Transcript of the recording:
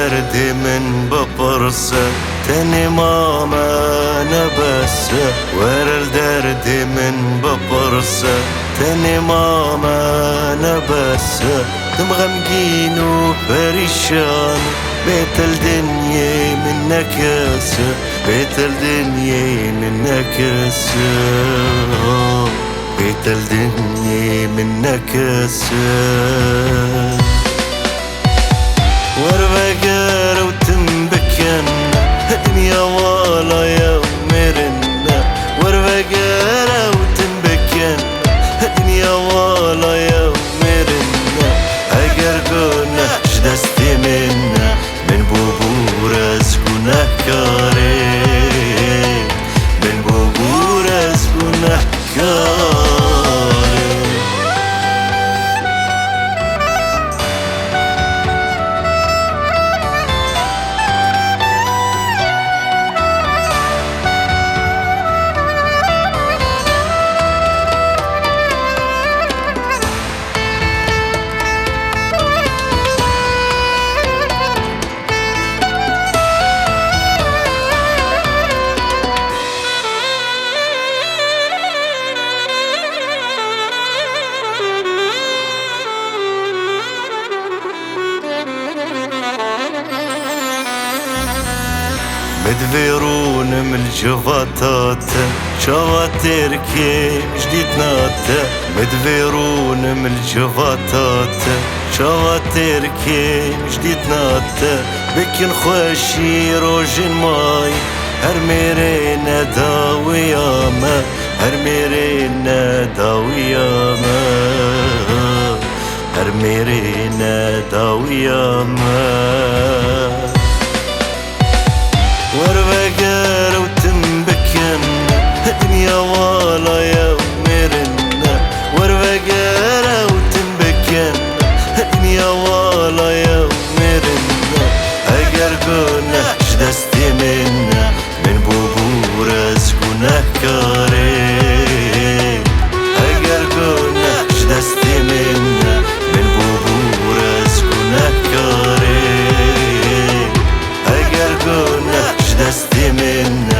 الدرد من ببرسه تاني ماما نبسه ورا الدرد من ببرسه تاني ماما نبسه مغمقين وبريشان بيت الدنيا من كاسه بيت الدنيا من كاسه بيت الدنيا من كاسه وربقار وتنبكن الدنيا ولا يومرنا وربقار وتنبكن الدنيا ولا يومرنا أقرقنا شدستي منا من بوبورة سكونا كارين من بوبورة سكونا كارين مدفيرون من الجفاتات شواتر كيم جديد ناتا مدفيرون من الجفاتات شواتر كيم جديد ناتا بكن خوشي روجين ماي هرميرينا داوياما هرميرينا داوياما هرميرينا داوياما وربقار وتنبكن الدنيا ولا يومرنا وربقار وتنبكن الدنيا ولا يومرنا أقرقنا شدستي منا من بوبورة سكونا كارين أقرقنا شدستي منا من بوبورة سكونا كارين أقرقنا شدستي منا